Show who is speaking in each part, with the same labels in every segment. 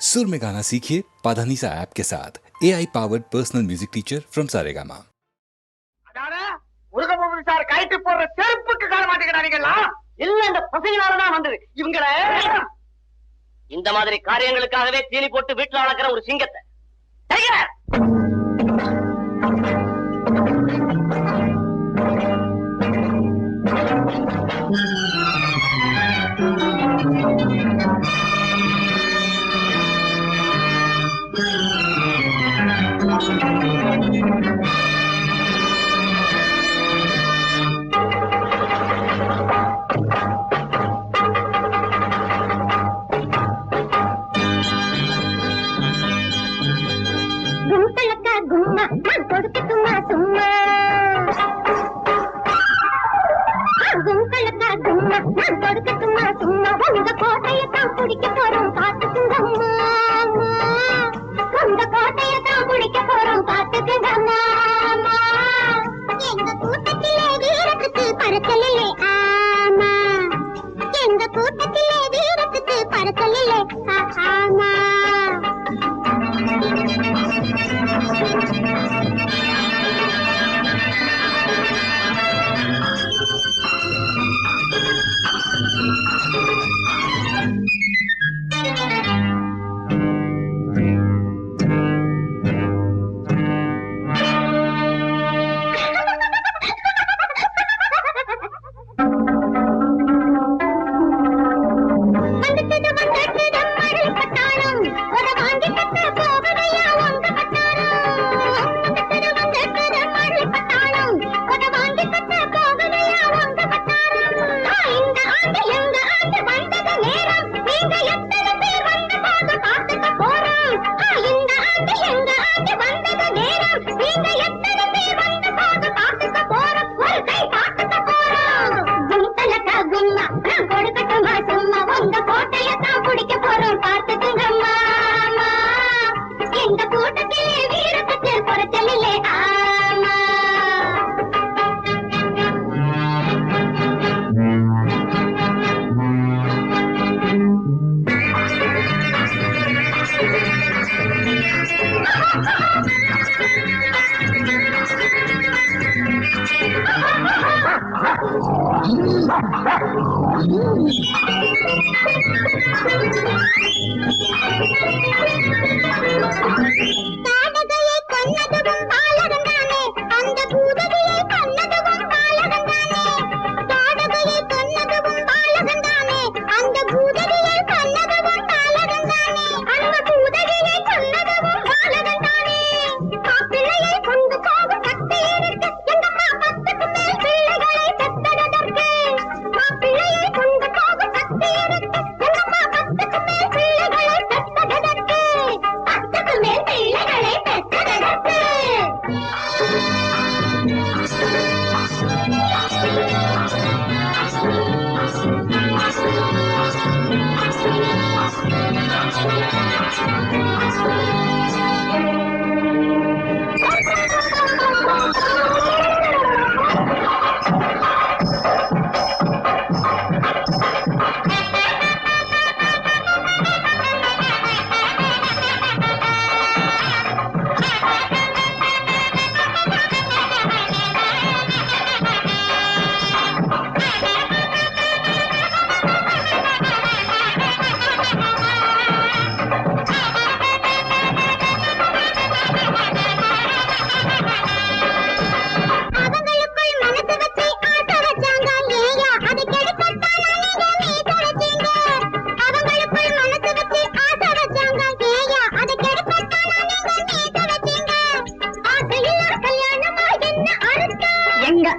Speaker 1: सुर में गाना सीखिए पाधानीसा ऐप के साथ AI powered personal music teacher from Saregama.
Speaker 2: Sir கைட்டு போடுற செருப்புக்கு கால மாட்டேங்கிறாங்களா? இல்ல இந்த பசங்களாலதான் வந்தது இவங்கள. இந்த மாதிரி காரியங்களுக்காகவே தீனி போட்டு வீட்டுல வளர்க்கிற ஒரு சிங்கத்தை
Speaker 3: கோட்டையத்தான் பிடிக்க போறோம் பாத்துக்குங்கம்மா. அந்த கோட்டையத்தான் பிடிக்க போறோம் பாத்துக்குங்கம்மா. எங்க கூட்டத்திலே வீரத்துக்கு பறக்கலில்லை. ஆமா, எங்க கூட்டத்திலே வீரத்துக்கு பறக்கலில்லை. ஆமா,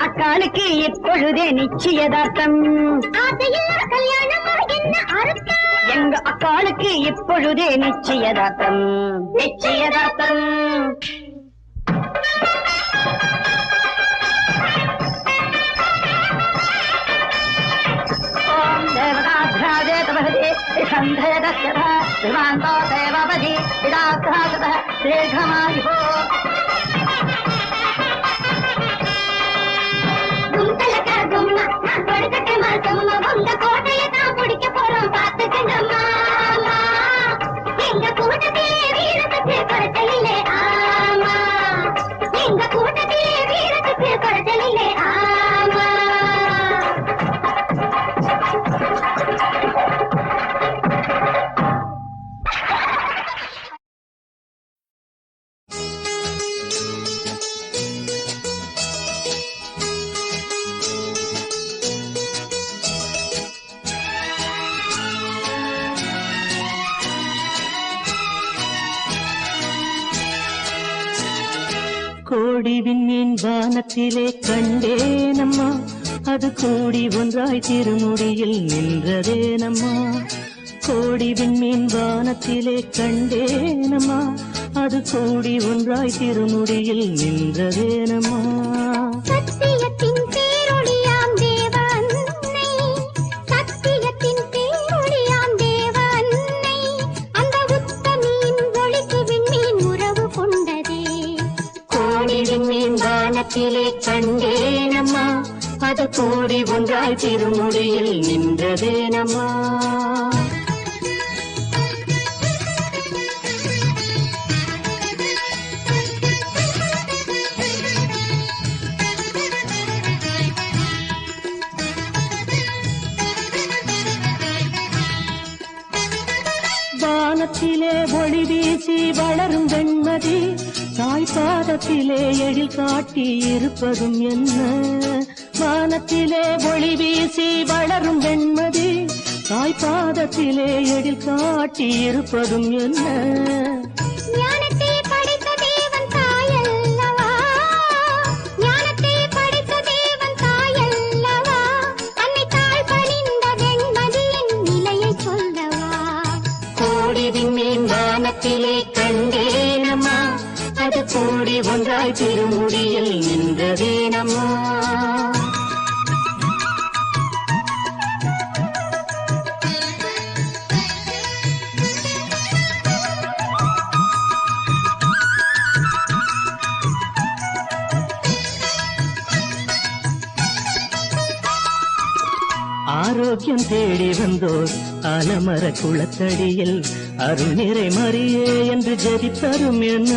Speaker 4: அக்காளுக்கு இப்பொழுதே நிச்சயதார்த்தம். எங்க அக்காளுக்கு இப்பொழுதே நிச்சயதார்த்தம். நிச்சயதார்த்தம். ஓம் தேவதாத்ராஜே தபஹதே சந்தேதஸ்யதா விமாந்தோ தேவபதி விடாத்ராஜதः தீர்ഘமாயுः.
Speaker 3: கோட்டையை தான் பிடிக்க போறோம் பாத்துக்கங்க மாமா. எங்க குறைச்சலில்லை ஆமா எங்க கூட்டத்திலே வீரத்துக்கு குறைச்சலில்லை ஆமா
Speaker 5: கோடி விண்மீன் வானத்திலே கண்டேனம்மா அது கூடி ஒன்றாய் திருமுடியில் நின்றதேனம்மா கோடி விண்மீன் வானத்திலே கண்டேனம்மா அது கூடி ஒன்றாய் திருமுடியில் நின்றதேனம்மா
Speaker 3: சத்தியத்தின் பேரொளியாம் தேவ அன்னை சத்தியத்தின் பேரொளியாம் தேவ அன்னை அந்த உத்தமியின் ஒளிக்கு விண்மீன் உறவு கொண்டதே
Speaker 5: கோடி விண்மீன் வானத்திலே கண்டேனம்மா அது கூடி ஒன்றாய் திருமுடியில் நின்றதேனம்மா வானத்திலே ஒளி வீசி வளரும் வெண்மதி தாய்பாதத்திலே எழில் காட்டி இருப்பதும் என்ன வானத்திலே ஒளி வீசி வளரும் வெண்மதி தாய்பாதத்திலே எழில் காட்டி இருப்பதும் என்ன
Speaker 3: ஞானத்தை படைத்த தேவன் தாயல்லவா ஞானத்தை படைத்த தேவன் தாயல்லவா அன்னை தாய் பணிந்த வெண்மதியின் நிலையை சொல்லவா
Speaker 5: கோடி விண்மீன் வானத்திலே கண்டேனம்மா அது கூடி ஒன்றாய் திருமுடியில் நின்றதேனம்மா ஆரோக்கியம் தேடி வந்தோர் ஆலமர குளத்தடியில் அருள் நிறை மறியே என்று ஜெபித்தரும் என்ன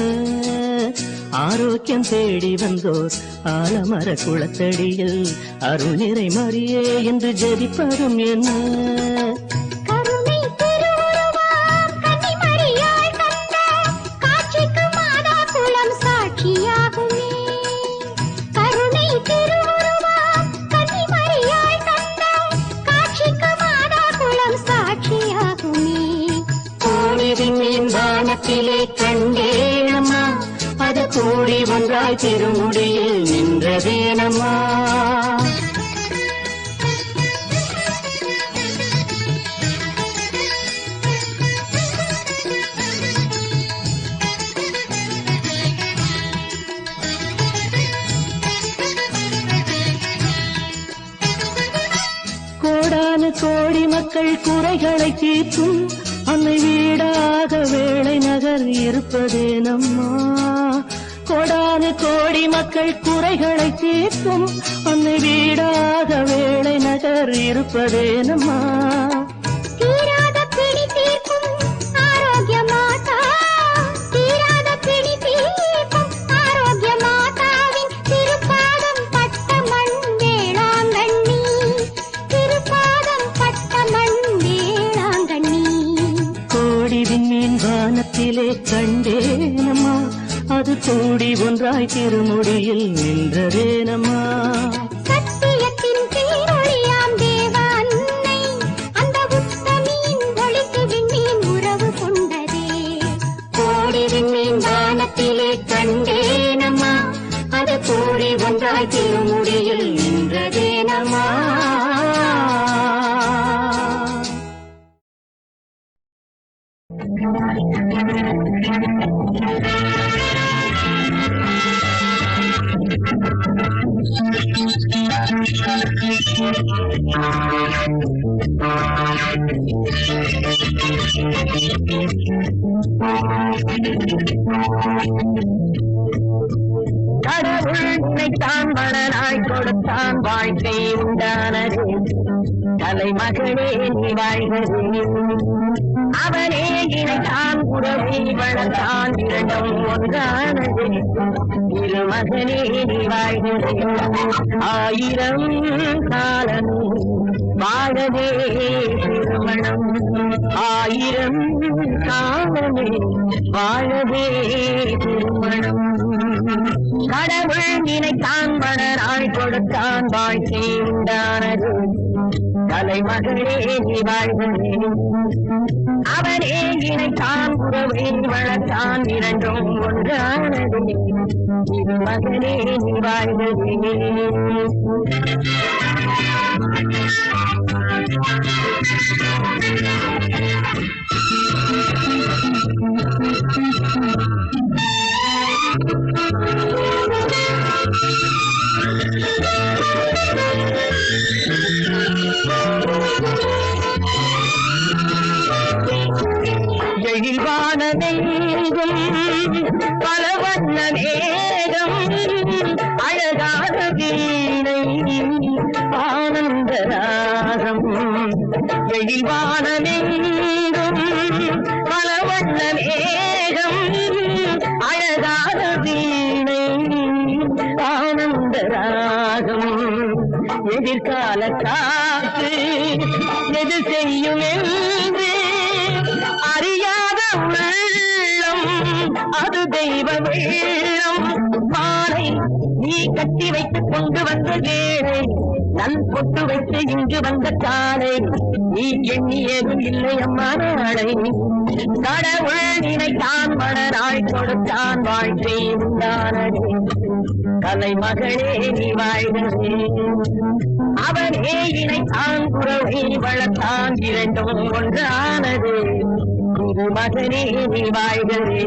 Speaker 5: ஆரோக்கியம் தேடி வந்தோர் ஆலமர குளத்தடியில் அருள் நிறை மறியே என்று ஜெபிப்பரும் என்ன
Speaker 3: கருணை திருவுருவாம் கன்னிமரியாய் தந்த காட்சிக்கு மாதா குலம் சாட்சியாகுமே கருணை திருவுருவாம் கன்னிமரியாய் தந்த காட்சிக்கு மாதா குலம் சாட்சியாகுமே
Speaker 5: கோடி விண்மீன் வானத்திலே கண்டேனம்மா அது கூடி ஒன்றாய் திருமுடியில் நின்றதேனம்மா கோடானு கோடி மக்கள் குறைகளை தீர்க்கும் அன்னை வீடாக வேளை நகர் இருப்பதேனம்மா கோடானு கோடி மக்கள் குறைகளை தீர்க்கும் அன்னை வீடாக வேளை நகர் இருப்பதேனம்மா
Speaker 3: தீராத பிணி தீர்க்கும் ஆரோக்கிய மாதா தீராத பிணி தீர்க்கும் ஆரோக்கிய மாதாவின் திருப்பாதம் பட்ட மண் வேளாங்கண்ணி திருப்பாதம் பட்ட மண் வேளாங்கண்ணி
Speaker 5: கோடி விண்மீன் வானத்திலே கண்டேனம்மா அது கூடி ஒன்றாய் திருமுடியில் நின்றதேனம்மா
Speaker 3: சத்தியத்தின் பேரொளியாம் தேவ அன்னை அந்த உத்தமியின் ஒளிக்கு விண்மீன் உறவு கொண்டதே
Speaker 5: கோடி விண்மீன் வானத்திலே கண்டேனம்மா அது கூடி ஒன்றாய் திருமுடியில் நின்றதேனம்மா கடவுள் உன்னைத்தான் மணனாய் கொடுத்தான் வாழ்க்கை உண்டானதே தலைமகளே நீ வாழ்கிறே
Speaker 4: அவனே இணைத்தான் உறவை வளர்த்தான் இரண்டும் ஒன்றானது திருமகனே நீ வாழ்கிறேன் ஆயிரம் காலம் வாழவே திருமணம் ஆயிரம் காலமே வாழவே திருமணம் கடவுள் நினைத்தான் மலராய் கொடுத்தான் வாழ்க்கை உண்டானது தலைமகளே நீ வாழ்கிறே அவனே இணைத்தான் உறவை வளர்த்தான் இரண்டும் ஒன்றானது மகனே நீ வாழ்கிறே எழில்வானதெங்கும் பல வண்ண மேகம் அழகான வீணை ஆனந்த ராகம் எழில்வானதெங்கும் பல வண்ண மேகம் அழகான வீணை ஆனந்த ராகம் எதிர்கால காற்று எது செய்யும் என்று அறியாத உள்ளம் அது தெய்வ வெள்ளம் மாலை நீ கட்டி வைத்துக் கொண்டு வந்த வேளை நல் பொட்டு வைத்து இங்கு வந்த காலை நீ எண்ணியதும் இல்லை அம்மா நாளை கடவுள் நினைத்தான் மலராய் கொடுத்தான் வாழ்க்கை உண்டானது கலைமகளே நீ வாழ்கிறே அவனே இணைத்தான் உறவை வளர்த்தான் இரண்டும் ஒன்றானது இது மகனே நீ வாழ்கிறே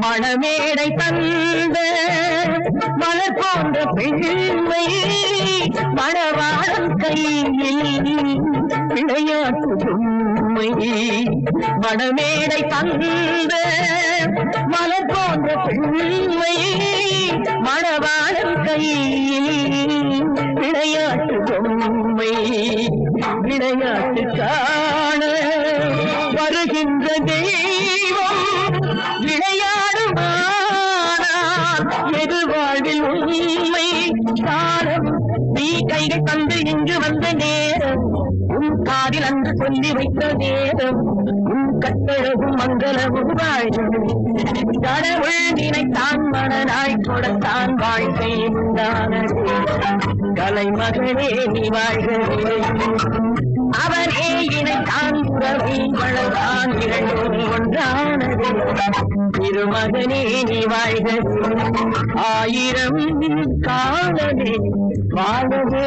Speaker 4: மணமேடை தந்த மலர் போன்ற பெண்மை மணவாளன் கையில் விளையாட்டு பொம்மை மணமேடை தந்த மலர் போன்ற பெண்மை மணவாளன் கையில் விளையாட்டு பொம்மை விளையாட்டு காண வருகின்ற தெய்வம் விளையாடுமானால் எது வாழ்வில் உண்மை காலம் நீ கைகள் தந்து இங்கு வந்த நேரம் உன் காதில் அன்று சொல்லி வைத்த நேரம் உன் கட்டழகும் மங்களமும் வாழ்வும் கடவுள் நினைத்தான் மனநாய் கொடுத்தான் வாழ்க்கை உண்டானது கலைமகளே நீ வாழ்கிறே அவனே இணைத்தான் உறவை வளர்த்தான் இரண்டும் ஒன்றானது திருமகனே நீ வாழ்கிறே ஆயிரம் காலமே வாழவே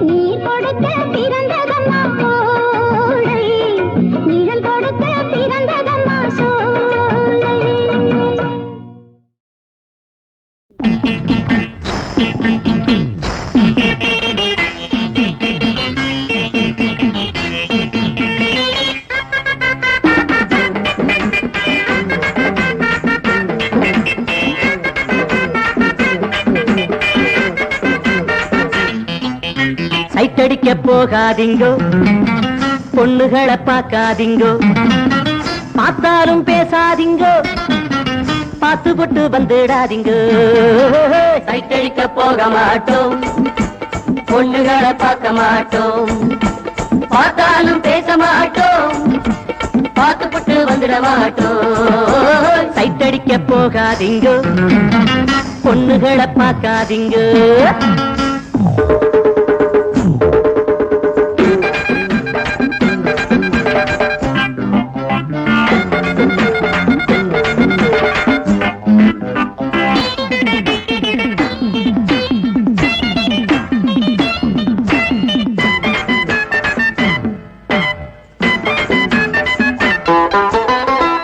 Speaker 3: நீ கொடுக்க பிறந்ததம்மா கோடை நிழல் கொடுக்க பிறந்ததம்மா சோலை
Speaker 5: சைட்டடிக்க போகாதீங்கோ பொண்ணுகளை பார்க்காதீங்கோ பார்த்தாலும் பேசாதீங்கோ பார்த்து போட்டு வந்துடாதீங்கோ
Speaker 4: சைட்டடிக்க போக மாட்டோம் பொண்ணுகளை பார்க்க மாட்டோம் பார்த்தாலும் பேச மாட்டோம் பார்த்துப்பட்டு வந்துட மாட்டோம்
Speaker 5: சைட்டடிக்க போகாதீங்கோ பொண்ணுகளை பார்க்காதீங்கோ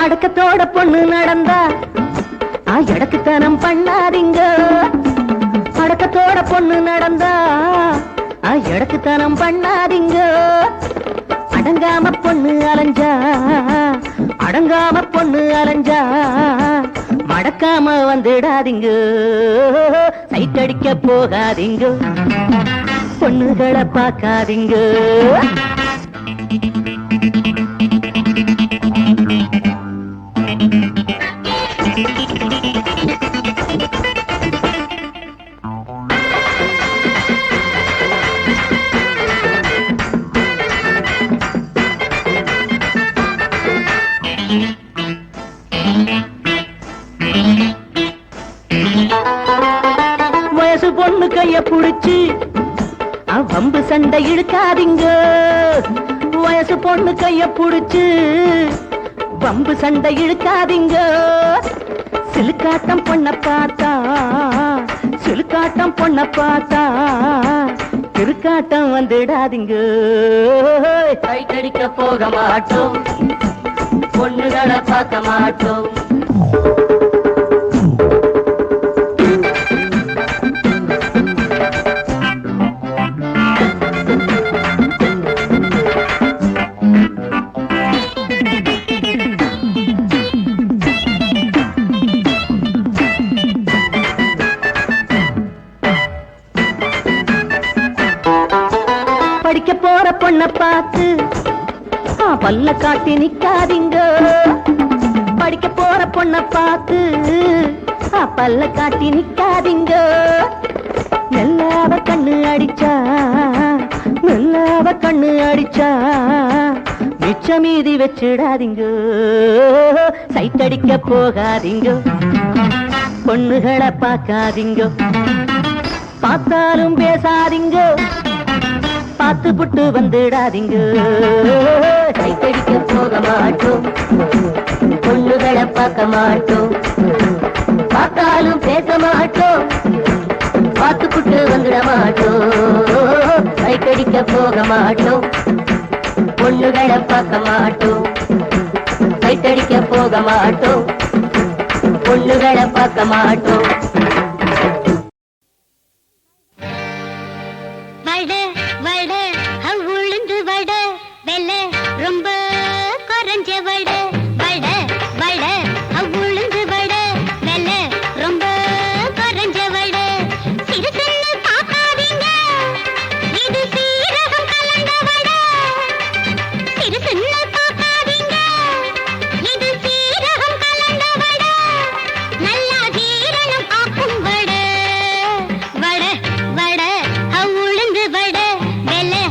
Speaker 5: அடக்கத்தோட பொண்ணு நடந்தா எடக்குத்தனம் பண்ணாதீங்க அடக்கத்தோட பொண்ணு நடந்தா எடக்குத்தனம் பண்ணாதீங்க அடங்காம பொண்ணு அலைஞ்சா அடங்காம பொண்ணு அலைஞ்சா மடக்காம வந்துடாதீங்க சைட்டடிக்க போகாதீங்க பொண்ணுகளை பார்க்காதீங்க வயசு பொண்ணு கைய புடிச்சு வம்பு சண்டை இழுக்காதீங்க வயசு பொண்ணு கைய புடிச்சு வம்பு சண்டை இழுக்காதீங்க சிலுக்காட்டம் பொண்ண பார்த்தா சிலுக்காட்டம் பொண்ண பார்த்தா திருக்காட்டம் வந்துடாதீங்க
Speaker 4: சைட்டடிக்க போக மாட்டோம் பொண்ணுகளை பார்க்க மாட்டோம்
Speaker 5: படிக்க போற பொண்ண பார்த்து பல்ல காட்டி நிக்காதீங்க படிக்க போற பொண்ண பார்த்து பல்ல காட்டி நிக்காதீங்க மெல்லாவ கண்ணு அடிச்சா மெல்லாவ கண்ணு அடிச்சா மிச்ச மீதி வச்சிடாதீங்க சைட்டடிக்க போகாதீங்க பொண்ணுகளை பார்க்காதீங்க பார்த்தாலும் பேசாதீங்க பார்த்து புட்டு வந்துடாதீங்க
Speaker 4: சைட்டடிக்க போக மாட்டோம் பொண்ணுகளை பார்க்க மாட்டோம் பார்த்தாலும் பேச மாட்டோம் பார்த்துப்புட்டு வந்துட மாட்டோம் சைட்டடிக்க போக மாட்டோம் பொண்ணுகளை பார்க்க மாட்டோம் சைட்டடிக்க போக மாட்டோம் பொண்ணுகளை பார்க்க மாட்டோம்
Speaker 3: வட வட உளுந்து வட வெலை ரொம்ப குறைஞ்ச வட வட வட உளுந்து வட வெலை ரொம்ப குறைஞ்ச வட சிறுசுன்னு பார்க்காதீங்க இது சீரகம் கலந்த வட சிறுசுன்னு பார்க்காதீங்க இது சீரகம் கலந்த வட நல்லா ஜீரணம் ஆக்கும் வட வட வட உளுந்து வட வெலை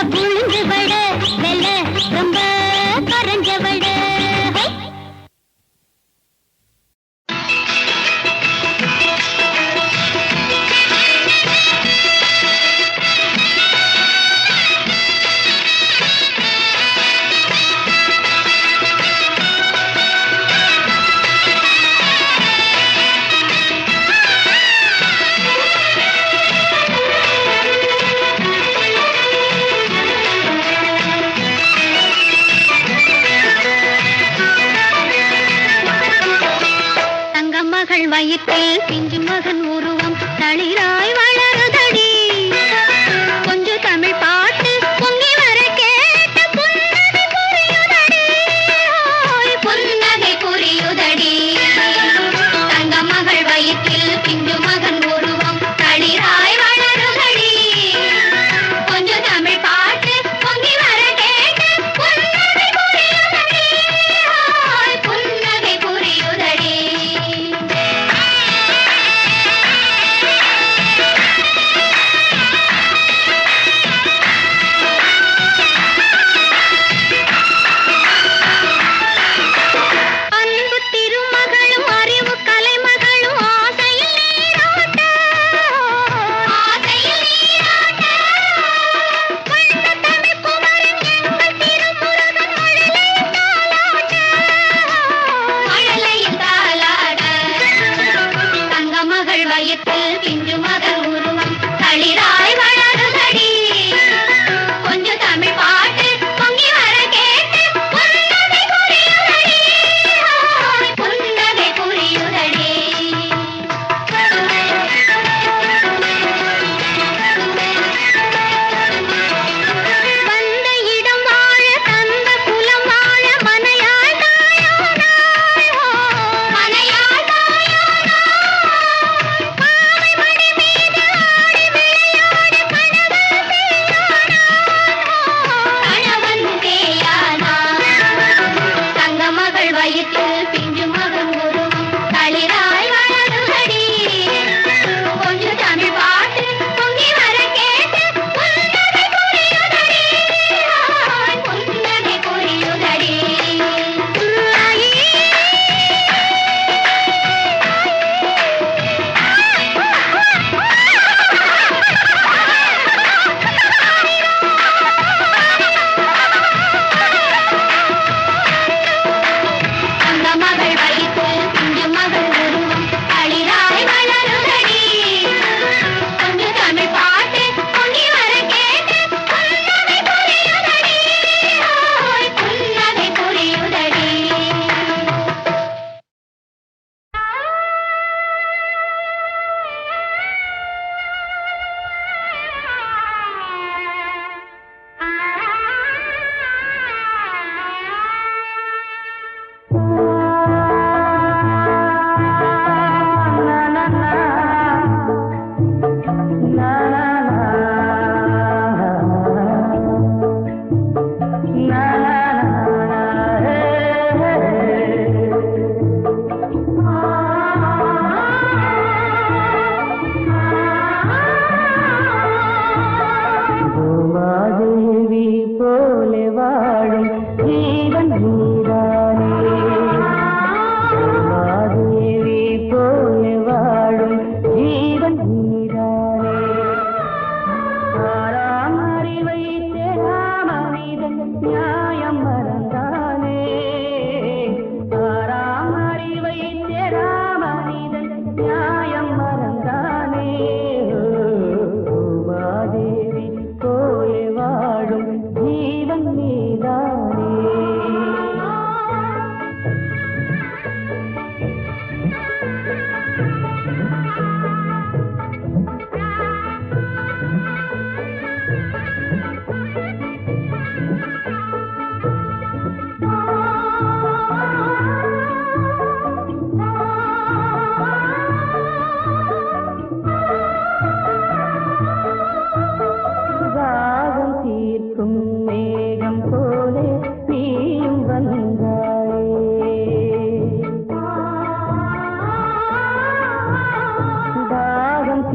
Speaker 3: உளுந்து வடை வெள்ளை ரொம்ப கரைஞ்ச வடை. வயிற்றில் பிஞ்சு மகன் உருவம் தளிராய் வளருதடி. கொஞ்சம் தமிழ் பாட்டு பொங்கி வர கேட்ட புன்னகை புரியுதடி. புன்னகை புரியுதடி. தங்க மகள் வயிற்றில் பிஞ்சு மகன் உருவம் தளிராய் வளருதடி. கொஞ்சம் தமிழ் பாட்டு பொங்கி வர கேட்ட புன்னகை புரியுதடி. புன்னகை புரியுதடி.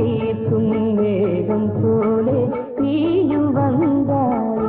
Speaker 4: தீர்க்கும் மேகம் போலே நீயும் வந்தாய்.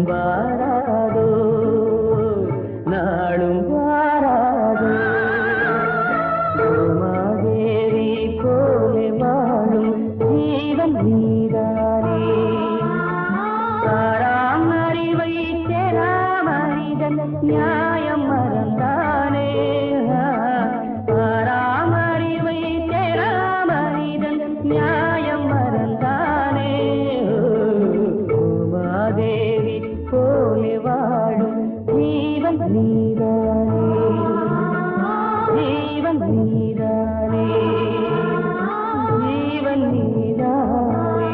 Speaker 5: வாராதோ நாளும் வாராதோ பூமாதேவி போலே வாழும் ஜீவன் நீதானே தாராம் அறிவை தேராம் மனிதன் நியாயம் மறந்தானே தாராம் அறிவை தேராம் மனிதன் நியாயம் மறந்தானே பூமாதேவி போலே வாழும் ஜீவன் நீதானே ஜீவன் நீதானே ஜீவன் நீதானே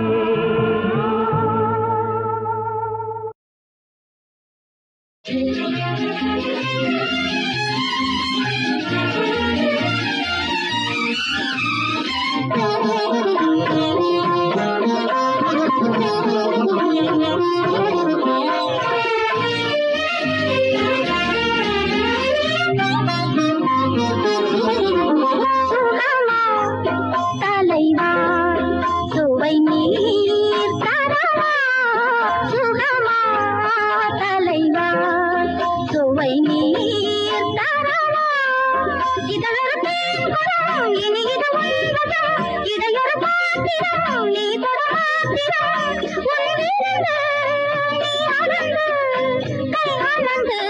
Speaker 3: தலைவா சுவை நீர் தரவா சுகமா தலைவா சுவை நீர் தரவா இதழொரு தேங்குறம் இனி இது உண்பதா இடையொரு பாத்திரம் நீ தொடமாத்திரம் உன்னிருந்து நீ அளந்து கை அளந்து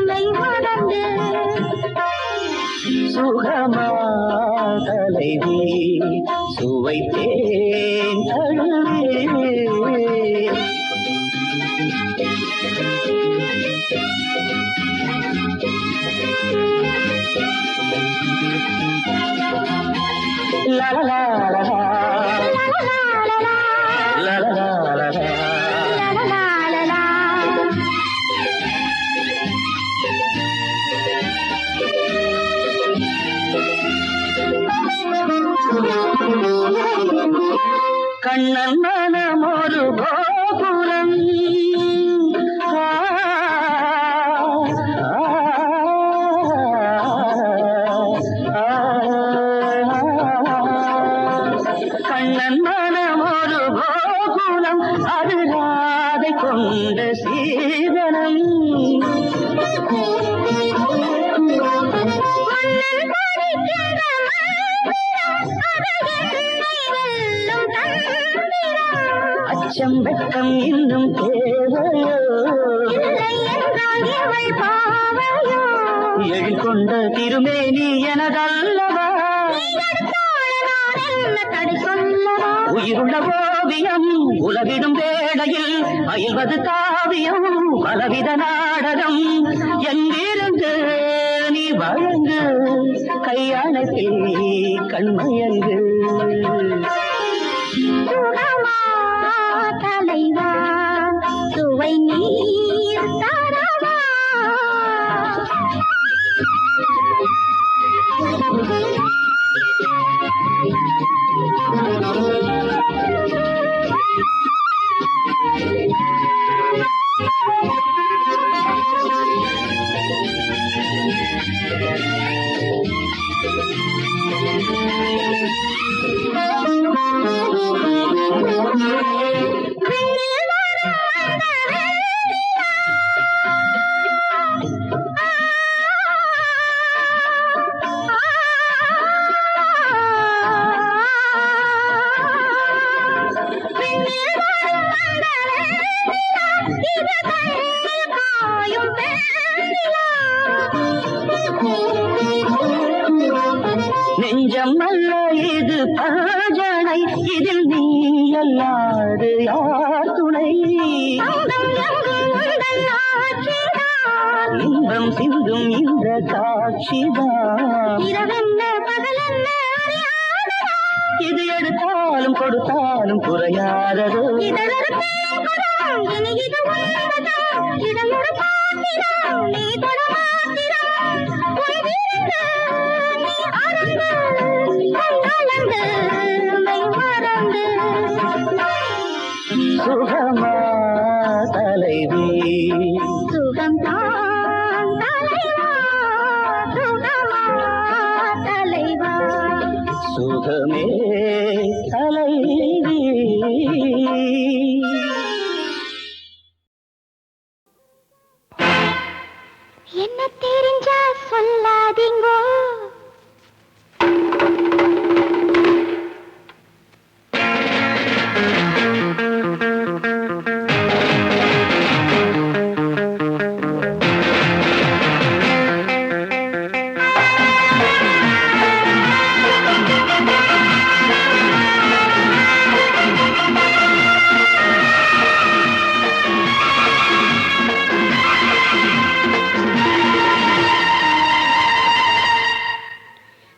Speaker 3: மெய் மறந்து
Speaker 5: சுகமா தலைவி சுவைத்தேன் தழுவே லலலாலலா லலலாலலா கண்ணன் மனம் ஒரு கோபுரம் கண்ணன் மனம் ஒரு கோபுரம் அது ராதை கொண்ட சீதனம் அச்சம் வெட்கம் இன்னும் தேவையோ எழில் கொண்ட திருமேனி எனதல்லவா உயிருள்ள ஓவியம் உலவிடும் வேளையில் அயல்வது காவியம் பலவித நாடகம் எங்கிருந்து நீ வழங்கு கையணைப்பில் கண்மயங்கு
Speaker 3: தலைவா சுவை நீர் தரவா
Speaker 5: நெஞ்சம் அல்ல இது பஜனை இதில் நீ அல்லாது யார் துணை இன்பம் சிந்தும் இந்த காட்சிதான் இது எடுத்தாலும் கொடுத்தாலும் குறையாதது சுகமா தலைவி
Speaker 3: சுகம் தான் தலைவா சுகமா தலைவா
Speaker 5: சுகமே தலைவி
Speaker 3: என்ன தெரிஞ்சா சொல்லாதீங்கோ.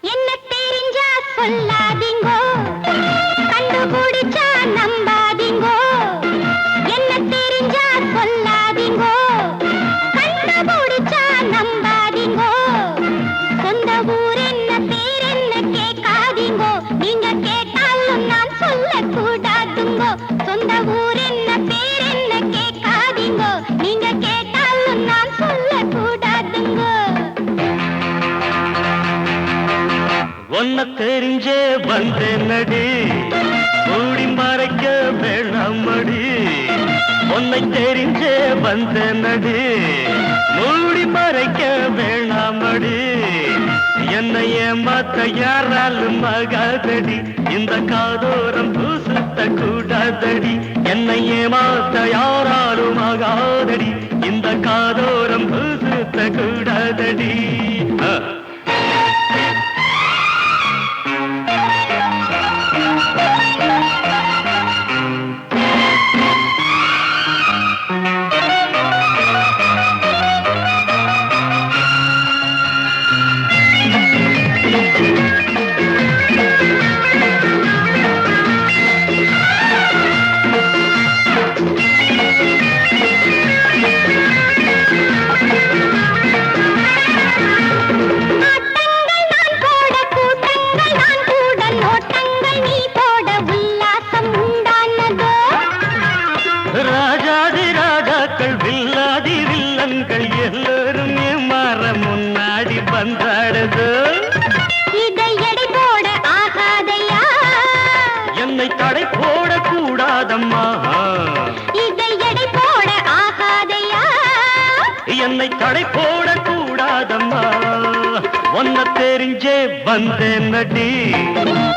Speaker 3: என்ன தெரிஞ்சா சொல்லாதீங்கோ, கண்டுபிடிச்சா நம்பாதீங்கோ. என்ன தெரிஞ்சா சொல்லாதீங்கோ, கண்டுபிடிச்சா நம்பாதீங்கோ. சொந்த ஊர் என்ன பேர் என்ன கேட்காதீங்கோ, நீங்க கேட்டாலும் நான் சொல்லக்கூடாதுங்கோ. சொந்த ஊர் என்ன பேர் என்ன கேட்காதீங்கோ, நீங்க கேட்டாலும் நான் சொல்லக்கூடாதுங்கோ.
Speaker 5: ஒன்ன தெரிஞ்சே வந்தேனடி, மூடி மறைக்க வேணாமடி. உன்னை தெரிஞ்சே வந்தேனடி, மூடி மறைக்க வேணாமடி. என்னை ஏமாத்த யாராலும் ஆகாதடி, இந்த காதோரம் பூசுத்த கூடாதடி. என்னை ஏமாத்த யாராலும் ஆகாதடி, இந்த காதோரம் பூசுத்த கூடாதடி.
Speaker 3: ஆட்டங்கள் நான் போட, கூட்டங்கள் நான் கூட, நோட்டங்கள் நீ போட உல்லாசம் உண்டானதோ.
Speaker 5: ராஜாதி ராஜாக்கள் வில்லாதி வில்லன்கள் எல்லோரும் ஏமாற முன்னாடி வந்தாடுது.
Speaker 3: இதை எடை போட ஆகாதையா,
Speaker 5: என்னை தடை போடக்கூடாதம்மா,
Speaker 3: இதை எடை போட ஆகாதையா.
Speaker 5: என்னை தடை போடக்கூடாதம்மா. ஒன்ன தெரிஞ்சே வந்தேனடி,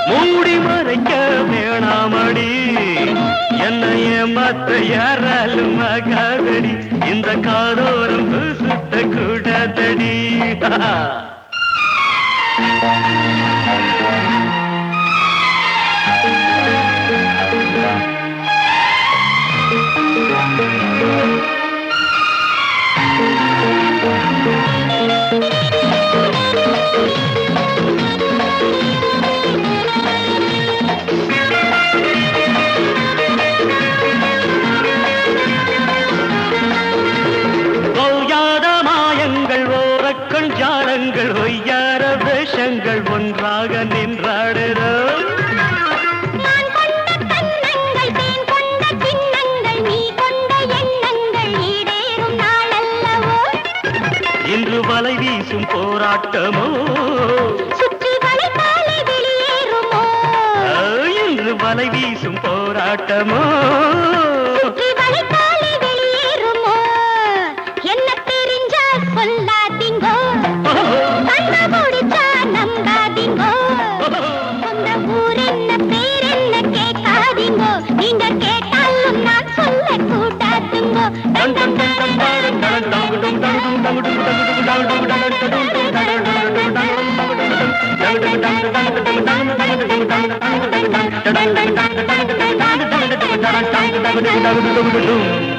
Speaker 5: மூடி மறைக்க வேணாமடி. என்னை ஏமாத்த யாராலும் ஆகாதடி, இந்த காதோரம் சுத்த கூடாதடி. ஓயாத மாயங்கள், ஓரக்கண் ஜாலங்கள், ஒய்யார வேஷங்கள் ஒன்றாக நின்றாடுறோம்.
Speaker 3: நான் கொண்ட கண்ணங்கள், தேன் கொண்ட சின்னங்கள், நீ கொண்ட எண்ணங்கள் ஈடேறும் நாளல்லவோ.
Speaker 5: இன்று வலை வீசும் போராட்டமோ,
Speaker 3: சுற்றி வளைத்தாலே வெளியேறுமோ.
Speaker 5: இன்று வலை வீசும் போராட்டமோ.
Speaker 3: சுற்றி வளைத்தாலே வெளியேறுமோ. என்ன தெரிஞ்சா சொல்லாதீங்கோ, கண்டுபிடிச்சா நம்பாதீங்கோ. சொந்த ஊர் என்ன பேர் என்ன கேட்காதீங்கோ, நீங்க கேட்டாலும் நான் சொல்லக்கூடாதுங்கோ.
Speaker 5: தங்கம் தங்கம் தாரம் தரம் தங்குடும் தங்குடும் தங்குடும் தங்குடும் தங்குடும் தங்குடும் தங்குடும் தங்குடும்